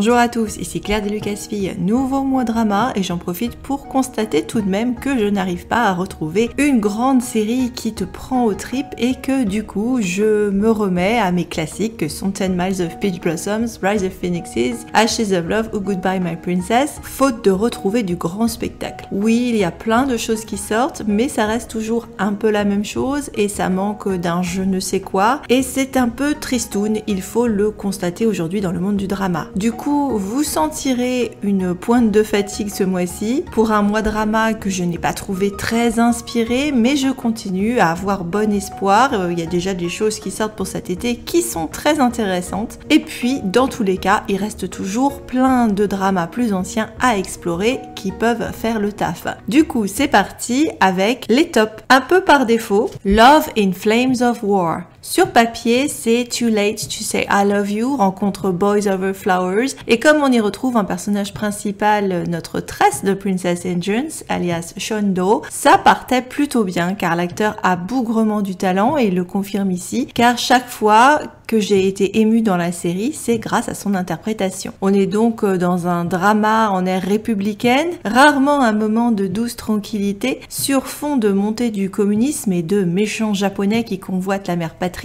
Bonjour à tous, ici Claire des Lucasfilles, nouveau mois drama et j'en profite pour constater tout de même que je n'arrive pas à retrouver une grande série qui te prend aux tripes et que du coup je me remets à mes classiques que sont 10 Miles of Peach Blossoms, Rise of Phoenixes, Ashes of Love ou Goodbye My Princess, faute de retrouver du grand spectacle. Oui, il y a plein de choses qui sortent, mais ça reste toujours un peu la même chose et ça manque d'un je ne sais quoi et c'est un peu tristoun, il faut le constater aujourd'hui dans le monde du drama. Du coup, vous sentirez une pointe de fatigue ce mois-ci pour un mois drama que je n'ai pas trouvé très inspiré, mais je continue à avoir bon espoir. Il y a déjà des choses qui sortent pour cet été qui sont très intéressantes. Et puis, dans tous les cas, il reste toujours plein de dramas plus anciens à explorer qui peuvent faire le taf. Du coup, c'est parti avec les tops. Un peu par défaut, Love in Flames of War. Sur papier, c'est Too Late to Say I Love You, rencontre Boys Over Flowers, et comme on y retrouve un personnage principal, notre tresse de Princess Agents, alias Sean Doe, ça partait plutôt bien car l'acteur a bougrement du talent et il le confirme ici, car chaque fois que j'ai été émue dans la série, c'est grâce à son interprétation. On est donc dans un drama en ère républicaine, rarement un moment de douce tranquillité, sur fond de montée du communisme et de méchants japonais qui convoitent la mère patrie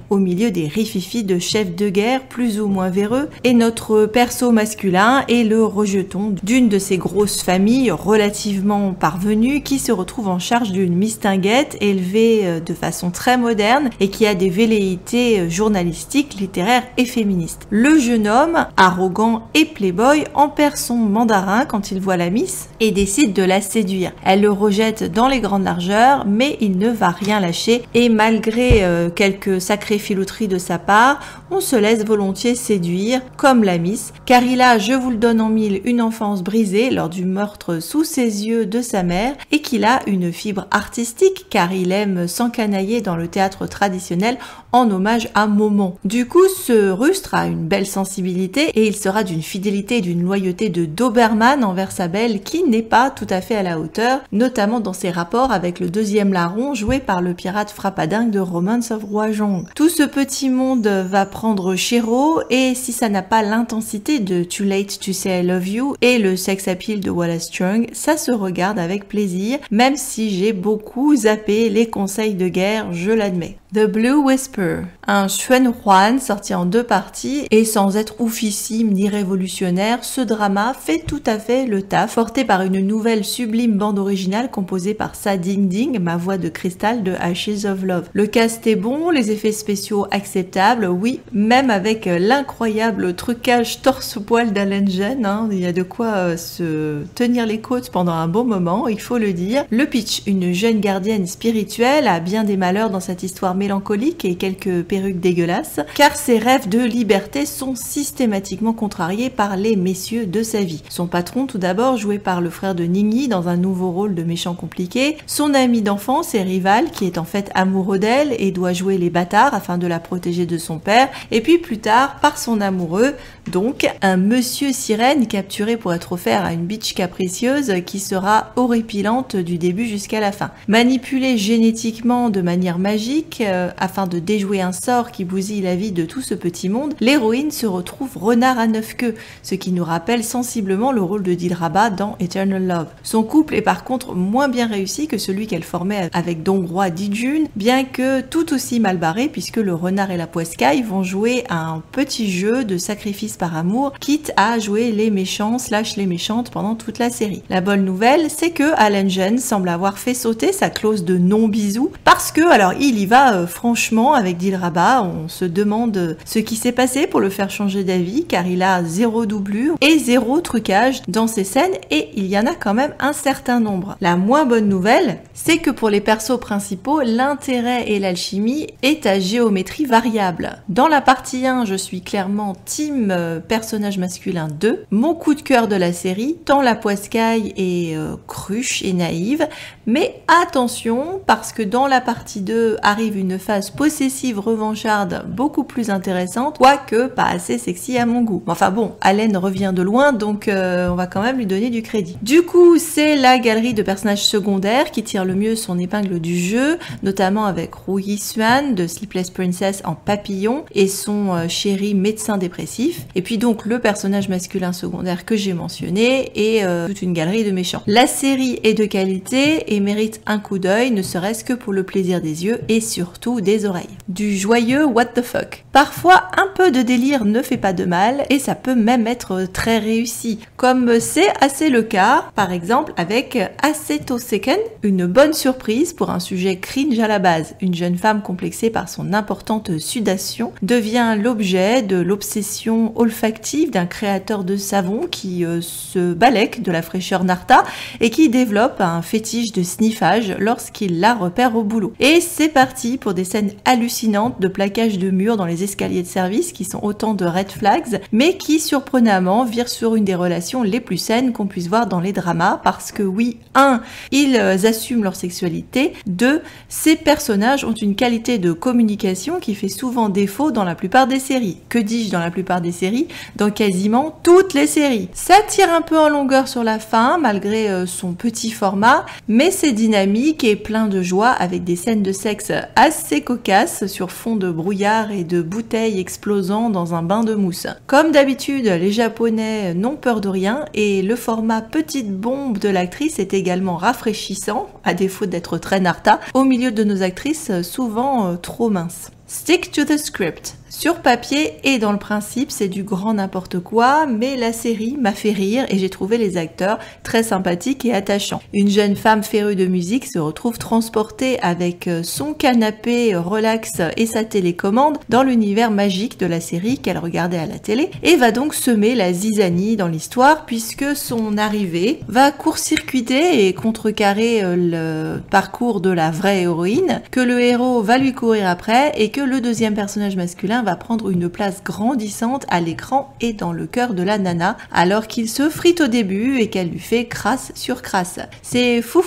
au milieu des rififis de chefs de guerre plus ou moins véreux, et notre perso masculin est le rejeton d'une de ces grosses familles relativement parvenues qui se retrouve en charge d'une mistinguette élevée de façon très moderne et qui a des velléités journalistiques, littéraire et féministe. Le jeune homme, arrogant et playboy, en perd son mandarin quand il voit la miss et décide de la séduire. Elle le rejette dans les grandes largeurs, mais il ne va rien lâcher et malgré quelques sacrées filouteries de sa part, on se laisse volontiers séduire comme la miss, car il a, je vous le donne en mille, une enfance brisée lors du meurtre sous ses yeux de sa mère et qu'il a une fibre artistique car il aime s'encanailler dans le théâtre traditionnel en hommage à Momon. Du coup, ce rustre a une belle sensibilité et il sera d'une fidélité et d'une loyauté de Doberman envers sa belle qui n'est pas tout à fait à la hauteur, notamment dans ses rapports avec le deuxième larron joué par le pirate frappadingue de Romance of Roajong. Tout ce petit monde va prendre Shiro et si ça n'a pas l'intensité de Too Late to Say I Love You et le sex appeal de Wallace Strong, ça se regarde avec plaisir, même si j'ai beaucoup zappé les conseils de guerre, je l'admets. The Blue Whisper, un Xuan Huan sorti en 2 parties et sans être oufissime ni révolutionnaire, ce drama fait tout à fait le taf, porté par une nouvelle sublime bande originale composée par Sa Ding Ding, ma voix de cristal de Ashes of Love. Le cast est bon, les effets spéciaux acceptables, oui, même avec l'incroyable trucage torse-poil d'Alan Jen, il y a de quoi se tenir les côtes pendant un bon moment, il faut le dire. Le pitch, une jeune gardienne spirituelle a bien des malheurs dans cette histoire mélancolique et quelques perruques dégueulasses, car ses rêves de liberté sont systématiquement contrariés par les messieurs de sa vie. Son patron tout d'abord, joué par le frère de Ningyi dans un nouveau rôle de méchant compliqué, son ami d'enfance et rival qui est en fait amoureux d'elle et doit jouer les bâtards afin de la protéger de son père, et puis plus tard par son amoureux, donc un monsieur sirène capturé pour être offert à une bitch capricieuse qui sera horripilante du début jusqu'à la fin. Manipulée génétiquement de manière magique, afin de déjouer un sort qui bousille la vie de tout ce petit monde, l'héroïne se retrouve renard à 9 queues, ce qui nous rappelle sensiblement le rôle de Dilraba dans Eternal Love. Son couple est par contre moins bien réussi que celui qu'elle formait avec Donghua Dijun, bien que tout aussi mal barré puisque le renard et la poiscaille vont jouer à un petit jeu de sacrifice par amour, quitte à jouer les méchants / les méchantes pendant toute la série. La bonne nouvelle, c'est que Alan Jen semble avoir fait sauter sa clause de non-bisou, parce que, alors il y va franchement avec Dilraba, on se demande ce qui s'est passé pour le faire changer d'avis, car il a 0 doublure et 0 trucage dans ses scènes, et il y en a quand même un certain nombre. La moins bonne nouvelle, c'est que pour les persos principaux, l'intérêt et l'alchimie est à géométrie variable. Dans la partie 1, je suis clairement team personnage masculin 2. Mon coup de cœur de la série, tant la poiscaille est cruche et naïve, mais attention, parce que dans la partie 2 arrive une une phase possessive revancharde beaucoup plus intéressante, quoique pas assez sexy à mon goût. Enfin bon, Allen revient de loin, donc on va quand même lui donner du crédit. Du coup, c'est la galerie de personnages secondaires qui tire le mieux son épingle du jeu, notamment avec Roo Hee-swan de Sleepless Princess en papillon et son chéri médecin dépressif. Et puis donc le personnage masculin secondaire que j'ai mentionné et toute une galerie de méchants. La série est de qualité et mérite un coup d'œil, ne serait-ce que pour le plaisir des yeux et surtout des oreilles. Du joyeux what the fuck. Parfois, un peu de délire ne fait pas de mal et ça peut même être très réussi, comme c'est assez le cas, par exemple avec Aseto Seken, une bonne surprise pour un sujet cringe à la base. Une jeune femme complexée par son importante sudation devient l'objet de l'obsession olfactive d'un créateur de savon qui se balèque de la fraîcheur Narta et qui développe un fétiche de sniffage lorsqu'il la repère au boulot. Et c'est parti pour des scènes hallucinantes de plaquage de murs dans les escaliers de service qui sont autant de red flags, mais qui surprenamment virent sur une des relations les plus saines qu'on puisse voir dans les dramas, parce que oui, 1, ils assument leur sexualité, 2, ces personnages ont une qualité de communication qui fait souvent défaut dans la plupart des séries. Que dis-je dans la plupart des séries? Dans quasiment toutes les séries. Ça tire un peu en longueur sur la fin, malgré son petit format, mais c'est dynamique et plein de joie avec des scènes de sexe assez cocasses sur fond de brouillard et de bouteilles explosant dans un bain de mousse. Comme d'habitude, les Japonais n'ont peur de rien et le format petite bombe de l'actrice est également rafraîchissant, à défaut d'être très Narta, au milieu de nos actrices souvent trop minces. Stick to the script. Sur papier et dans le principe, c'est du grand n'importe quoi, mais la série m'a fait rire et j'ai trouvé les acteurs très sympathiques et attachants. Une jeune femme férue de musique se retrouve transportée avec son canapé relax et sa télécommande dans l'univers magique de la série qu'elle regardait à la télé et va donc semer la zizanie dans l'histoire puisque son arrivée va court-circuiter et contrecarrer le parcours de la vraie héroïne, que le héros va lui courir après et que le deuxième personnage masculin va prendre une place grandissante à l'écran et dans le cœur de la nana, alors qu'il se frite au début et qu'elle lui fait crasse sur crasse. C'est fou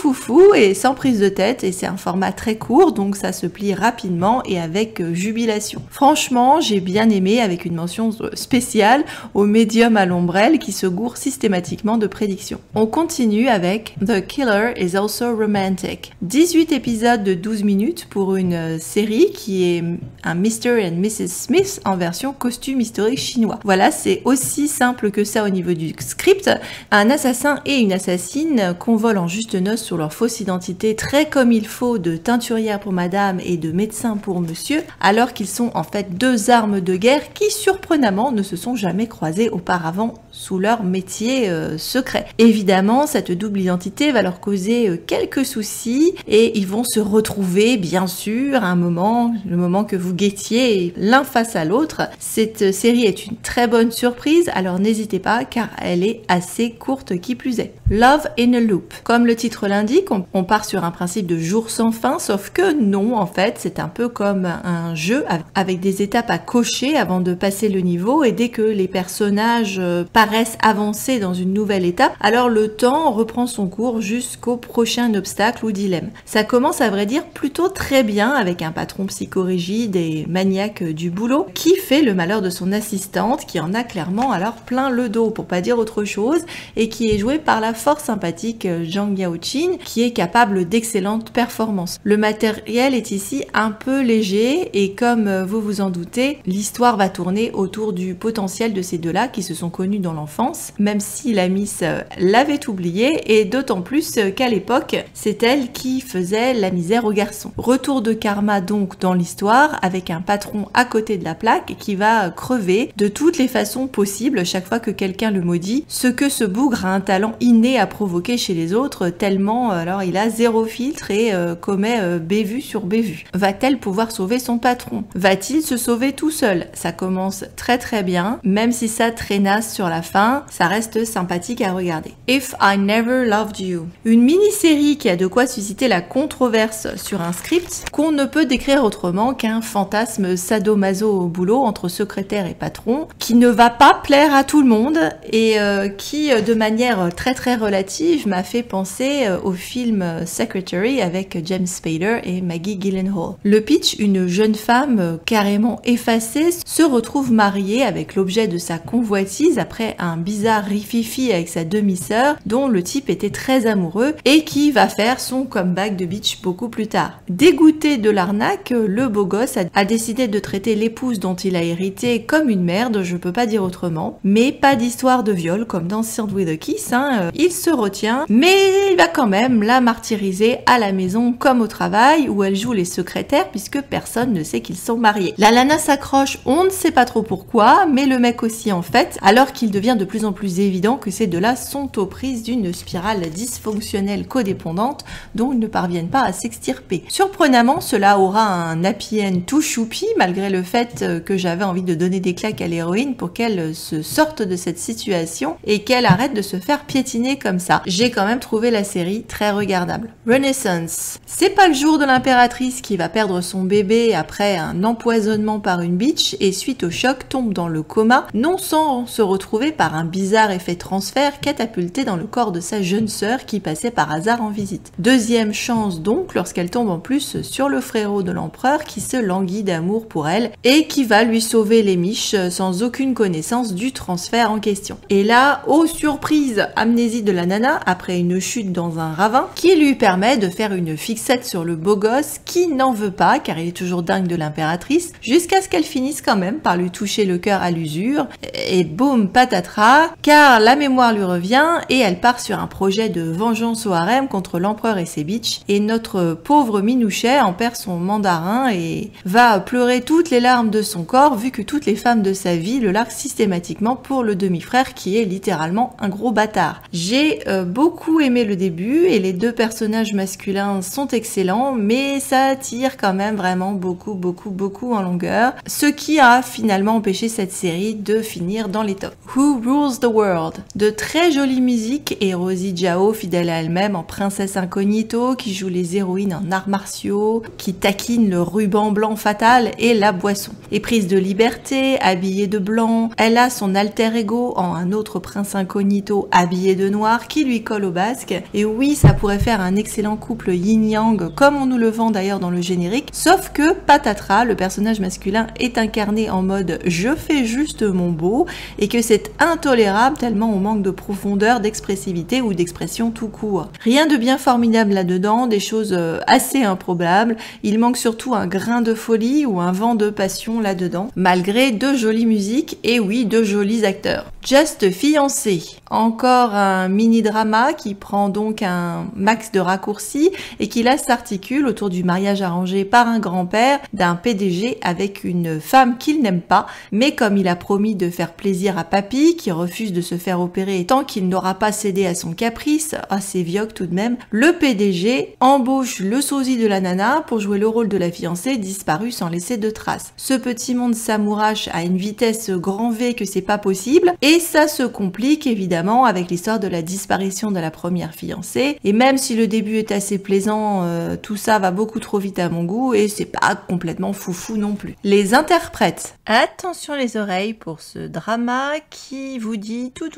et sans prise de tête et c'est un format très court, donc ça se plie rapidement et avec jubilation. Franchement, j'ai bien aimé, avec une mention spéciale au médium à l'ombrelle qui se gourre systématiquement de prédictions. On continue avec The Killer is Also Romantic. 18 épisodes de 12 minutes pour une série qui est un Mr. and Mrs. Smith en version costume historique chinois. Voilà, c'est aussi simple que ça au niveau du script. Un assassin et une assassine convolent en juste noces sur leur fausse identité, très comme il faut, de teinturière pour madame et de médecin pour monsieur, alors qu'ils sont en fait deux armes de guerre qui surprenamment ne se sont jamais croisées auparavant sous leur métier secret. Évidemment, cette double identité va leur causer quelques soucis et ils vont se retrouver bien sûr à un moment, le moment que vous guettiez l'un face à l'autre. Cette série est une très bonne surprise, alors n'hésitez pas car elle est assez courte qui plus est. Love in a Loop. Comme le titre l'indique, on part sur un principe de jour sans fin, sauf que non, en fait, c'est un peu comme un jeu avec des étapes à cocher avant de passer le niveau et dès que les personnages paraissent avancer dans une nouvelle étape, alors le temps reprend son cours jusqu'au prochain obstacle ou dilemme. Ça commence à vrai dire plutôt très bien avec un patron psychorigide et maniaque du boulot qui fait le malheur de son assistante qui en a clairement alors plein le dos pour pas dire autre chose et qui est joué par la fort sympathique Jang Yao-chin qui est capable d'excellentes performances. Le matériel est ici un peu léger et comme vous vous en doutez, l'histoire va tourner autour du potentiel de ces deux-là qui se sont connus dans l'enfance, même si la Miss l'avait oublié et d'autant plus qu'à l'époque, c'est elle qui faisait la misère aux garçons. Retour de karma donc dans l'histoire avec un patron à côté de la plaque qui va crever de toutes les façons possibles chaque fois que quelqu'un le maudit, ce que ce bougre a un talent inné à provoquer chez les autres tellement alors il a zéro filtre et commet bévue sur bévue. Va-t-elle pouvoir sauver son patron? Va-t-il se sauver tout seul? Ça commence très bien, même si ça traînasse sur la fin, ça reste sympathique à regarder. If I Never Loved You. Une mini-série qui a de quoi susciter la controverse sur un script qu'on ne peut décrire autrement qu'un un fantasme sadomaso au boulot entre secrétaire et patron qui ne va pas plaire à tout le monde et qui, de manière très très relative, m'a fait penser au film Secretary avec James Spader et Maggie Gyllenhaal. Le pitch, une jeune femme carrément effacée se retrouve mariée avec l'objet de sa convoitise après un bizarre rififi avec sa demi-sœur dont le type était très amoureux et qui va faire son comeback de bitch beaucoup plus tard. Dégoûté de l'arnaque, le beau gosse a décidé de traiter l'épouse dont il a hérité comme une merde, je peux pas dire autrement, mais pas d'histoire de viol comme dans Sealed with a Kiss, il se retient, mais il va quand même la martyriser à la maison comme au travail où elle joue les secrétaires puisque personne ne sait qu'ils sont mariés. La nana s'accroche, on ne sait pas trop pourquoi, mais le mec aussi en fait, alors qu'il devient de plus en plus évident que ces deux-là sont aux prises d'une spirale dysfonctionnelle codépendante dont ils ne parviennent pas à s'extirper. Surprenamment, cela aura un happy end tout choupi malgré le fait que j'avais envie de donner des claques à l'héroïne pour qu'elle se sorte de cette situation et qu'elle arrête de se faire piétiner comme ça. J'ai quand même trouvé la série très regardable. Renaissance. C'est pas le jour de l'impératrice qui va perdre son bébé après un empoisonnement par une bitch et suite au choc tombe dans le coma, non sans se retrouver par un bizarre effet transfert catapulté dans le corps de sa jeune sœur qui passait par hasard en visite. Deuxième chance donc lorsqu'elle tombe en plus sur le frérot de l'empereur qui se languit d'amour pour elle et qui va lui sauver les miches sans aucune connaissance du transfert en question. Et là, oh surprise, amnésie de la nana après une chute dans un ravin qui lui permet de faire une fixette sur le beau gosse qui n'en veut pas car il est toujours dingue de l'impératrice jusqu'à ce qu'elle finisse quand même par lui toucher le cœur à l'usure et boum patatras car la mémoire lui revient et elle part sur un projet de vengeance au harem contre l'empereur et ses bitches et notre pauvre Minouchet en perd son mandarin et va pleurer toutes les larmes de son corps vu que toutes les femmes de sa vie le larguent systématiquement pour le demi-frère qui est littéralement un gros bâtard. J'ai beaucoup aimé le début et les deux personnages masculins sont excellents mais ça tire quand même vraiment beaucoup en longueur, ce qui a finalement empêché cette série de finir dans les tops. Who Rules the World? De très jolie musique et Rosie Jao fidèle à elle-même en princesse incognito qui joue les héroïnes en arts martiaux, qui taquine le ruban blanc fatal et la boisson. Éprise de liberté, habillée de blanc, elle a son alter ego en un autre prince incognito habillé de noir qui lui colle au basque. Et oui, ça pourrait faire un excellent couple yin-yang comme on nous le vend d'ailleurs dans le générique, sauf que patatras, le personnage masculin est incarné en mode je fais juste mon beau et que c'est intolérable tellement on manque de profondeur, d'expressivité ou d'expression tout court. Rien de bien formidable là-dedans, des choses assez improbables, il manque surtout un grain de folie ou un vent de passion là-dedans, malgré de jolies musiques et oui, de jolis acteurs. Just Fiancé, encore un mini-drama qui prend donc un max de raccourcis et qui là s'articule autour du mariage arrangé par un grand-père d'un PDG avec une femme qu'il n'aime pas, mais comme il a promis de faire plaisir à papy, qui refuse de se faire opérer tant qu'il n'aura pas cédé à son caprice, assez vioque tout de même, le PDG embauche le sosie de la nana pour jouer le rôle de la fiancée disparue sans laisser de traces. Ce petit monde s'amourache à une vitesse grand V que c'est pas possible, et ça se complique évidemment avec l'histoire de la disparition de la première fiancée, et même si le début est assez plaisant, tout ça va beaucoup trop vite à mon goût, et c'est pas complètement foufou non plus. Les interprètes. Attention les oreilles pour ce drama qui vous dit tout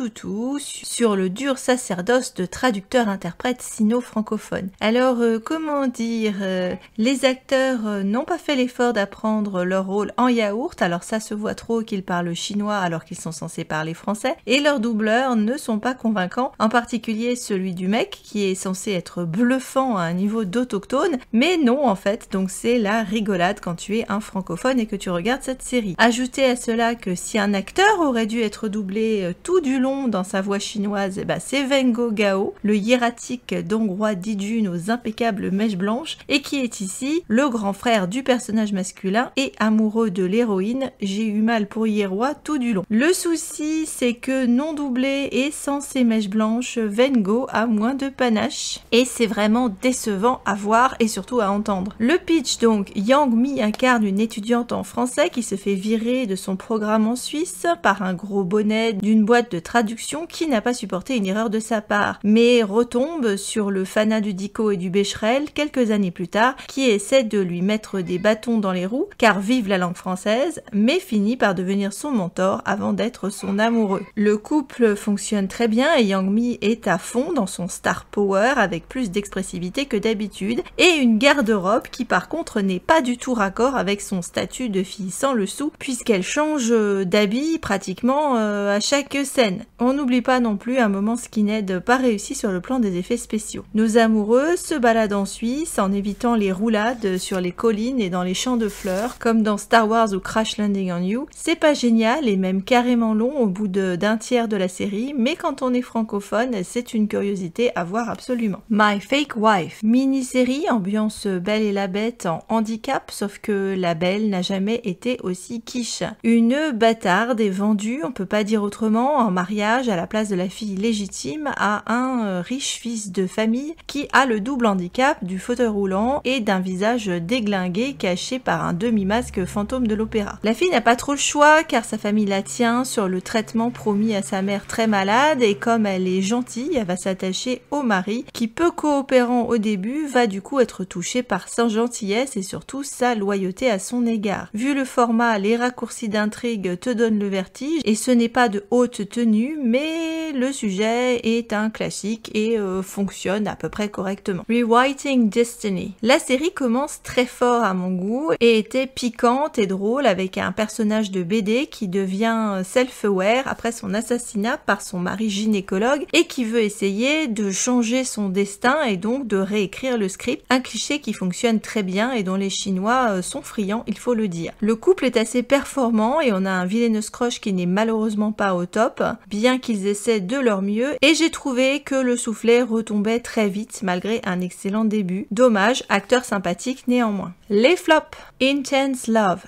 sur le dur sacerdoce de traducteur-interprète sino-francophone. Alors, comment dire, les acteurs n'ont pas fait l'effort d'apprendre leur rôle en yaourt, alors ça se voit trop qu'ils parlent chinois alors qu'ils sont censés parler français, et leurs doubleurs ne sont pas convaincants, en particulier celui du mec qui est censé être bluffant à un niveau d'autochtone, mais non en fait, donc c'est la rigolade quand tu es un francophone et que tu regardes cette série. Ajoutez à cela que si un acteur aurait dû être doublé tout du long dans sa voix chinoise, c'est Wengo Gao, le hiératique d'Hongrois Dijun aux impeccables mèches blanches, et qui est ici le grand frère du personnage masculin et amoureux de l'héroïne. J'ai eu mal pour Hierois tout du long. Le souci, c'est que non doublé et sans ses mèches blanches, Vengo a moins de panache et c'est vraiment décevant à voir et surtout à entendre. Le pitch donc, Yang Mi incarne une étudiante en français qui se fait virer de son programme en Suisse par un gros bonnet d'une boîte de traduction qui n'a pas supporté une erreur de sa part, mais retombe sur le fanat du Dico et du Becherel quelques années plus tard qui essaie de lui mettre des bâtons dans les roues car vive la langue française, mais finit par devenir son mentor avant d'être son amoureux. Le couple fonctionne très bien et Yang Mi est à fond dans son star power avec plus d'expressivité que d'habitude et une garde-robe qui par contre n'est pas du tout raccord avec son statut de fille sans le sou puisqu'elle change d'habit pratiquement à chaque scène. On n'oublie pas non plus un moment skinhead pas réussi sur le plan des effets spéciaux. Nos amoureux se baladent en Suisse en évitant les roulades sur les collines et dans les champs de fleurs comme dans Star Wars ou Crash Landing on You. C'est pas génial et même carrément long au bout d'un tiers de la série, mais quand on est francophone, c'est une curiosité à voir absolument. My Fake Wife, mini-série ambiance Belle et la Bête en handicap, sauf que la Belle n'a jamais été aussi quiche. Une bâtarde est vendue, on peut pas dire autrement, en mariage à la place de la fille légitime à un riche fils de famille qui a le double handicap du fauteuil roulant et d'un visage déglingué caché par un demi-masque fantôme de l'opéra. La fille n'a pas trop le choix car sa famille la tient sur le traitement promis à sa mère très malade et comme elle est gentille, elle va s'attacher au mari qui, peu coopérant au début, va du coup être touché par sa gentillesse et surtout sa loyauté à son égard. Vu le format, les raccourcis d'intrigue te donnent le vertige et ce n'est pas de haute tenue mais le sujet est un classique et fonctionne à peu près correctement. Rewriting Destiny. La série commence très fort à mon goût et était piquante et drôle avec un personnage de BD qui devient self-aware après son assassinat par son mari gynécologue et qui veut essayer de changer son destin et donc de réécrire le script, un cliché qui fonctionne très bien et dont les Chinois sont friands, il faut le dire. Le couple est assez performant et on a un villainous crush qui n'est malheureusement pas au top, bien qu'ils essaient de leur mieux, et j'ai trouvé que le soufflet retombait très vite malgré un excellent début. Dommage, acteur sympathique néanmoins. Les flops. Intense Love.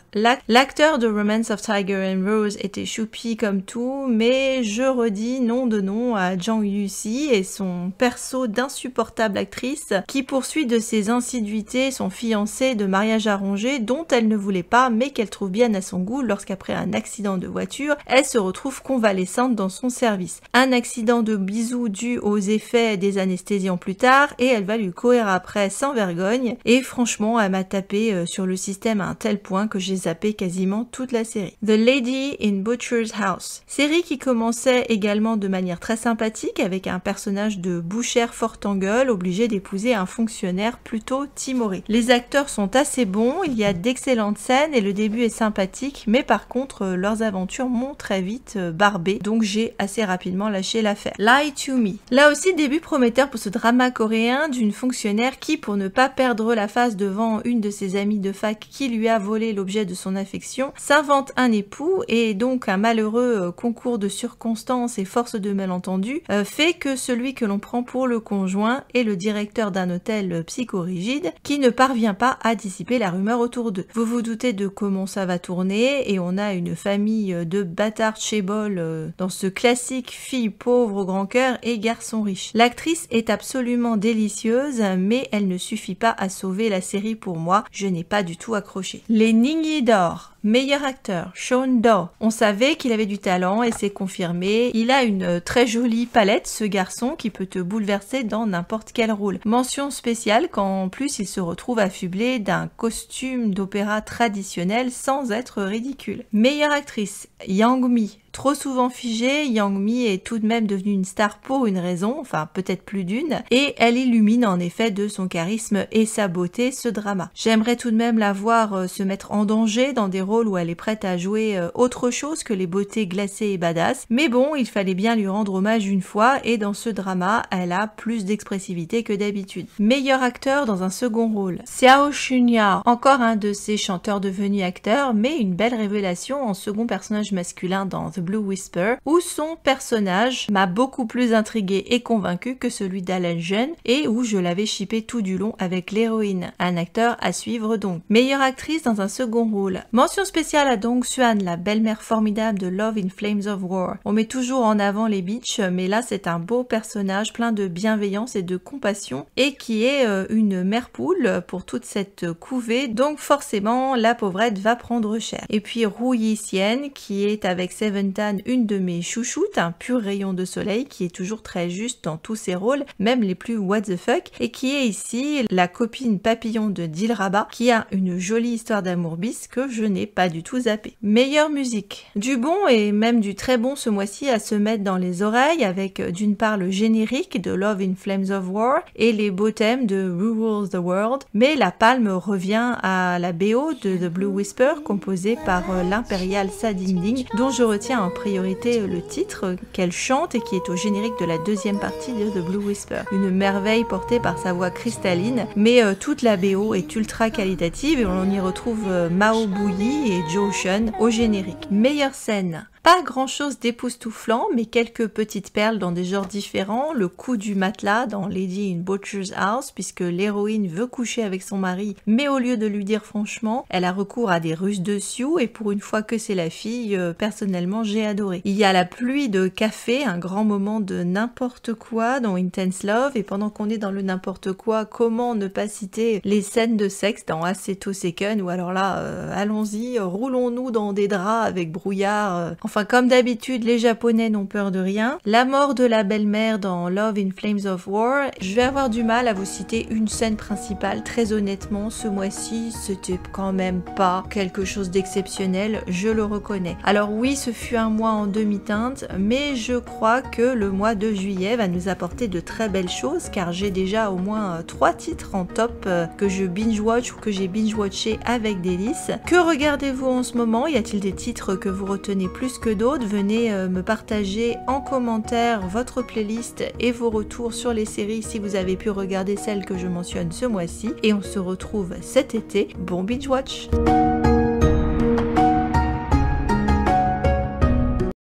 L'acteur de Romance of Tiger and Rose était choupi comme tout, mais je redis nom de nom à Zhang Yuxi et son perso d'insupportable actrice qui poursuit de ses insidiosités son fiancé de mariage arrangé dont elle ne voulait pas mais qu'elle trouve bien à son goût lorsqu'après un accident de voiture, elle se retrouve convalescente dans son service. Un accident de bisous dû aux effets des anesthésiants plus tard et elle va lui courir après sans vergogne et franchement elle m'a tapé sur le système à un tel point que j'ai zappé quasiment toute la série. The Lady in Butcher's House. Série qui commençait également de manière très sympathique avec un personnage de bouchère fort en gueule obligé d'épouser un fonctionnaire plutôt timoré. Les acteurs sont assez bons, il y a d'excellentes scènes et le début est sympathique, mais par contre leurs aventures m'ont très vite barbé, donc j'ai assez rapidement lâché l'affaire. Lie to Me. Là aussi début prometteur pour ce drama coréen d'une fonctionnaire qui, pour ne pas perdre la face devant une de ses amies de fac qui lui a volé l'objet de son affection, s'invente un époux et donc un malheureux concours de circonstances et force de malentendu fait que celui que l'on prend pour le conjoint est le directeur d'un hôtel psychorigide qui ne parvient pas à dissiper la rumeur autour d'eux. Vous vous doutez de comment ça va tourner et on a une famille de bâtards cheboles dans ce classique fille pauvre au grand cœur et garçon riche. L'actrice est absolument délicieuse mais elle ne suffit pas à sauver la série pour moi, je n'ai pas du tout accroché. Les Ningyi d'or. Meilleur acteur, Sean Do. On savait qu'il avait du talent et c'est confirmé. Il a une très jolie palette, ce garçon, qui peut te bouleverser dans n'importe quel rôle. Mention spéciale quand en plus il se retrouve affublé d'un costume d'opéra traditionnel sans être ridicule. Meilleure actrice, Yang Mi. Trop souvent figée, Yang Mi est tout de même devenue une star pour une raison, enfin peut-être plus d'une, et elle illumine en effet de son charisme et sa beauté ce drama. J'aimerais tout de même la voir se mettre en danger dans des rôles où elle est prête à jouer autre chose que les beautés glacées et badass, mais bon, il fallait bien lui rendre hommage une fois, et dans ce drama, elle a plus d'expressivité que d'habitude. Meilleur acteur dans un second rôle, Xiao Xunya, encore un de ces chanteurs devenus acteurs, mais une belle révélation en second personnage masculin dans The Blue Whisper, où son personnage m'a beaucoup plus intriguée et convaincue que celui d'Alan Jeune, et où je l'avais shippé tout du long avec l'héroïne. Un acteur à suivre donc. Meilleure actrice dans un second rôle. Mention spéciale à Dong Suan, la belle-mère formidable de Love in Flames of War. On met toujours en avant les bitches, mais là c'est un beau personnage plein de bienveillance et de compassion, et qui est une mère poule pour toute cette couvée, donc forcément la pauvrette va prendre cher. Et puis Ru Yi-Sien, qui est avec Seven Tan une de mes chouchoutes, un pur rayon de soleil, qui est toujours très juste dans tous ses rôles, même les plus what the fuck, et qui est ici la copine papillon de Dilraba, qui a une jolie histoire d'amour bis que je n'ai pas du tout zappé. Meilleure musique. Du bon et même du très bon ce mois-ci à se mettre dans les oreilles, avec d'une part le générique de Love in Flames of War et les beaux thèmes de Who Rules the World, mais la palme revient à la BO de The Blue Whisper, composée par l'impériale Sa Ding Ding, dont je retiens en priorité le titre qu'elle chante et qui est au générique de la deuxième partie de The Blue Whisper. Une merveille portée par sa voix cristalline, mais toute la BO est ultra qualitative et on y retrouve Mao Bouyi et Jo Shun au générique. Meilleure scène. Pas grand chose d'époustouflant, mais quelques petites perles dans des genres différents. Le coup du matelas dans Lady in Butcher's House, puisque l'héroïne veut coucher avec son mari, mais au lieu de lui dire franchement, elle a recours à des ruses de sioux, et pour une fois que c'est la fille, personnellement j'ai adoré. Il y a la pluie de café, un grand moment de n'importe quoi dans Intense Love, et pendant qu'on est dans le n'importe quoi, comment ne pas citer les scènes de sexe dans Aseto Seiken, ou alors là, allons-y, roulons-nous dans des draps avec brouillard, enfin comme d'habitude, les Japonais n'ont peur de rien. La mort de la belle-mère dans Love in Flames of War. Je vais avoir du mal à vous citer une scène principale. Très honnêtement, ce mois-ci, c'était quand même pas quelque chose d'exceptionnel, je le reconnais. Alors oui, ce fut un mois en demi-teinte, mais je crois que le mois de juillet va nous apporter de très belles choses, car j'ai déjà au moins 3 titres en top que je binge-watch ou que j'ai binge-watché avec délice. Que regardez-vous en ce moment? Y a-t-il des titres que vous retenez plus que d'autres? Venez me partager en commentaire votre playlist et vos retours sur les séries si vous avez pu regarder celles que je mentionne ce mois-ci, et on se retrouve cet été. Bon binge watch!